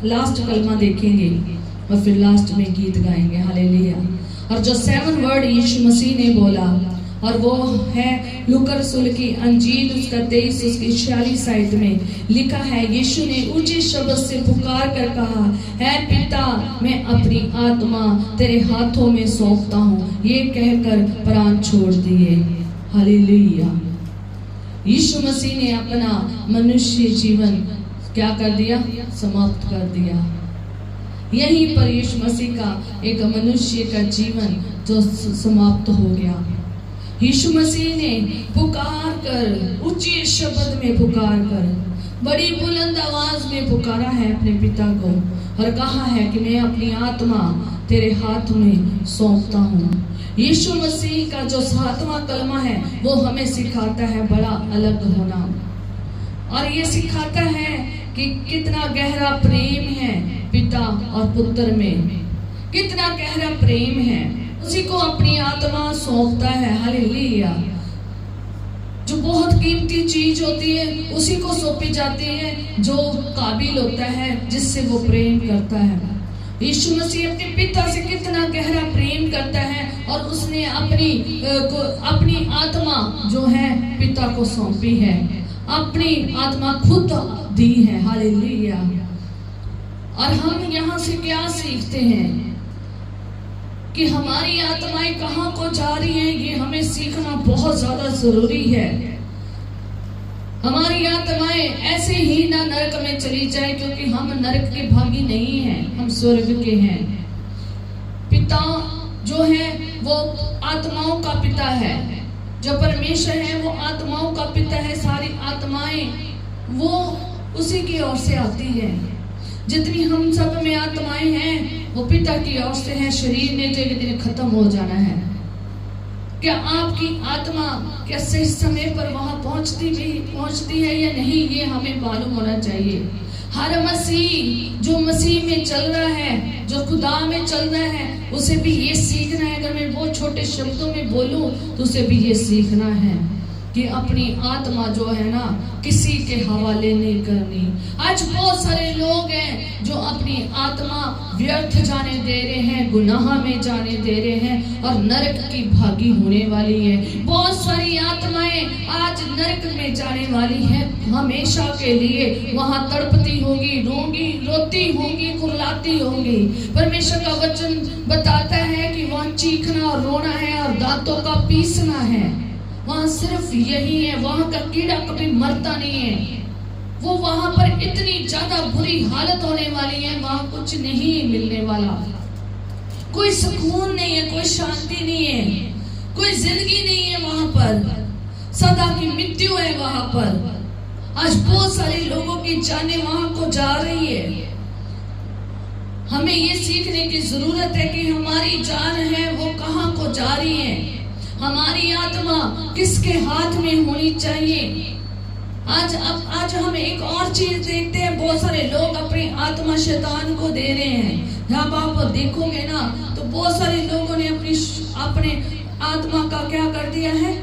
Last कलमा देखेंगे और फिर लास्ट में गीत गाएंगे। हालेलुया। और जो 7 वर्ड यीशु मसीह ने बोला और वो है लूका रसूल की अंजील उसका 23 उसकी 46 आयत में लिखा है, यीशु ने ऊंचे शब्द से पुकार कर कहा, है पिता मैं अपनी आत्मा तेरे हाथों में सौंपता हूँ। ये कहकर प्राण छोड़ दिए। हालेलुया। यीशु मसीह ने अपना मनुष्य जीवन क्या कर दिया? समाप्त कर दिया। यहीं पर यीशु मसीह का एक मनुष्य का जीवन जो समाप्त हो गया। यीशु मसीह ने पुकार कर, ऊंचे शब्द में पुकार कर, बड़ी बुलंद आवाज में पुकारा है अपने पिता को और कहा है कि मैं अपनी आत्मा तेरे हाथ में सौंपता हूँ। यीशु मसीह का जो 7वां कलमा है वो हमें सिखाता है बड़ा अलग होना, और ये सिखाता है कि कितना गहरा प्रेम है पिता और पुत्र में, कितना गहरा प्रेम है। उसी को अपनी आत्मा सौंपता है। हालेलुया। जो बहुत कीमती चीज होती है उसी को सौंपी जाती है जो काबिल होता है, जिससे वो प्रेम करता है। यीशु मसीह अपने पिता से कितना गहरा प्रेम करता है और उसने अपनी आत्मा जो है पिता को सौंपी है, अपनी आत्मा खुद दी है। हालेलुया। और हम यहाँ से क्या सीखते हैं कि हमारी आत्माएं कहाँ को जा रही हैं, ये हमें सीखना बहुत ज्यादा जरूरी है। हमारी आत्माएं ऐसे ही ना नरक में चली जाए, क्योंकि हम नरक के भागी नहीं हैं, हम स्वर्ग के हैं। पिता जो है वो आत्माओं का पिता है, जो परमेश्वर है वो आत्माओं का पिता है। सारी आत्माएं वो उसी की ओर से आती है। जितनी हम सब में आत्माएं हैं वो पिता की ओर से है। शरीर ने तो एक दिन खत्म हो जाना है। क्या आपकी आत्मा क्या सही समय पर वहां पहुंचती है या नहीं, ये हमें मालूम होना चाहिए। हर मसीह जो मसीह में चल रहा है, जो खुदा में चल रहा है, उसे भी ये सीखना है। अगर मैं बहुत छोटे शब्दों में बोलूं तो उसे भी ये सीखना है कि अपनी आत्मा जो है ना किसी के हवाले नहीं करनी। आज बहुत सारे लोग हैं जो अपनी आत्मा व्यर्थ जाने दे रहे हैं, गुनाह में जाने दे रहे हैं और नरक की भागी होने वाली है। बहुत सारी आत्माएं आज नरक में जाने वाली हैं, हमेशा के लिए वहां तड़पती होगी, रोती होंगी, कुर्लाती होंगी। परमेश्वर का वचन बताता है कि वहां चीखना और रोना है और दांतों का पीसना है। वहां सिर्फ यही है, वहां का कीड़ा कभी मरता नहीं है। वो वहां पर इतनी ज्यादा बुरी हालत होने वाली है, वहां कुछ नहीं मिलने वाला, कोई सुकून नहीं है, कोई शांति नहीं है, कोई जिंदगी नहीं है। वहां पर सदा की मृत्यु है। वहां पर आज बहुत सारे लोगों की जाने वहां को जा रही है। हमें ये सीखने की जरूरत है कि हमारी जान है वो कहां को जा रही है, हमारी आत्मा किसके हाथ में होनी चाहिए। आज हम एक और चीज देखते हैं, बहुत सारे लोग अपनी आत्मा शैतान को दे रहे हैं। जब आप देखोगे ना तो बहुत सारे लोगों ने अपने आत्मा का क्या कर दिया है?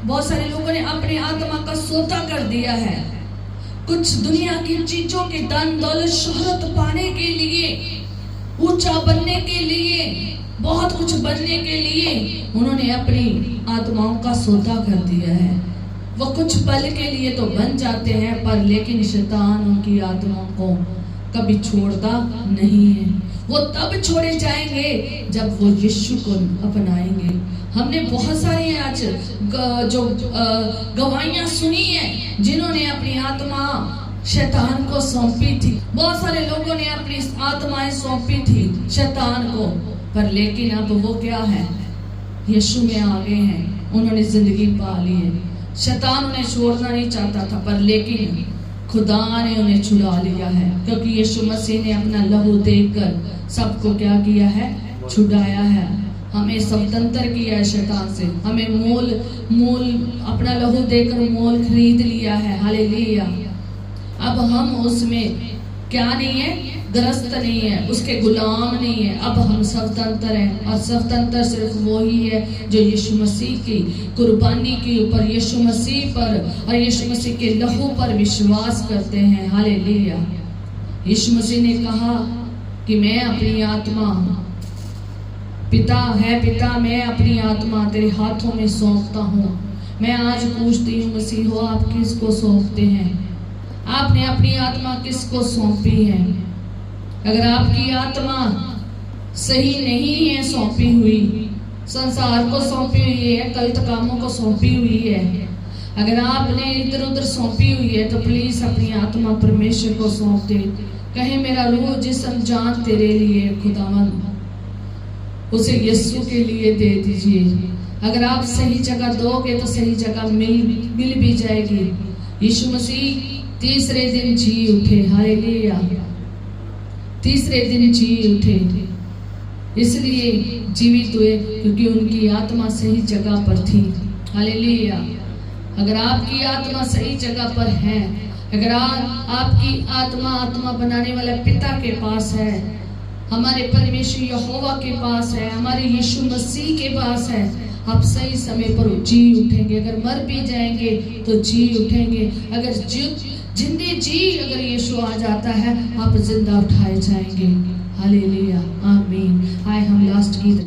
बहुत सारे लोगों ने अपनी आत्मा का सौदा कर दिया है। कुछ दुनिया की चीजों के धन दौलत शोहरत पाने के लिए, ऊंचा बनने के लिए, बहुत कुछ बनने के लिए उन्होंने अपनी आत्माओं का सौदा कर दिया है। वो कुछ पल के लिए तो बन जाते हैं, पर लेकिन शैतान उनकी आत्माओं को कभी छोड़ता नहीं है। वो तब छोड़े जाएंगे जब वो यीशु को अपनाएंगे। हमने बहुत सारी आज जो गवाहियां सुनी है जिन्होंने अपनी आत्मा शैतान को सौंपी थी। बहुत सारे लोगों ने अपनी आत्माएं सौंपी थी शैतान को, पर लेकिन अब वो क्या है? यीशु में आ गए हैं, उन्होंने जिंदगी पा ली है। शैतान उन्हें छोड़ना नहीं चाहता था, पर लेकिन खुदा ने उन्हें छुड़ा लिया है, क्योंकि यीशु मसीह ने अपना लहू देकर सबको क्या किया है? छुड़ाया है। हमें स्वतंत्र किया है शैतान से, हमें मोल अपना लहू देकर मोल खरीद लिया है। हालेलुया। अब हम उसमें क्या नहीं है, ग्रस्त नहीं है, उसके गुलाम नहीं है। अब हम स्वतंत्र हैं, और स्वतंत्र सिर्फ वो ही है जो यीशु मसीह की कुर्बानी के ऊपर, यीशु मसीह पर और यीशु मसीह के लहू पर विश्वास करते हैं। हालेलुया। यीशु मसीह ने कहा कि मैं अपनी आत्मा, पिता, मैं अपनी आत्मा तेरे हाथों में सौंपता हूँ। मैं आज पूछती हूँ मसीह हो, आप किसको सौंपते हैं? आपने अपनी आत्मा किसको सौंपी है? अगर आपकी आत्मा सही नहीं है, सौंपी हुई, संसार को सौंपी हुई है, गलत कामों को सौंपी हुई है, अगर आपने इधर उधर सौंपी हुई है, तो प्लीज अपनी आत्मा परमेश्वर को सौंप दे। कहे मेरा रूह जिस्म जान तेरे लिए खुदावंद, उसे यीशु के लिए दे दीजिए। अगर आप सही जगह दोगे तो सही जगह मिल भी जाएगी। यीशु मसीह तीसरे दिन जी उठे। हालेलुया। तीसरे दिन जी उठे, इसलिए जीवित हुए क्योंकि उनकी आत्मा सही जगह पर थी। हालेलुया। अगर आपकी आत्मा सही जगह पर है, अगर आपकी आत्मा बनाने वाले पिता के पास है, हमारे परमेश्वर यहोवा के पास है, हमारे यीशु मसीह के पास है, आप सही समय पर जी उठेंगे। अगर मर भी जाएंगे तो जी उठेंगे। अगर जिंदे जी अगर यीशु आ जाता है, आप जिंदा उठाए जाएंगे। हालेलुया। आमीन। आए हम लास्ट गीत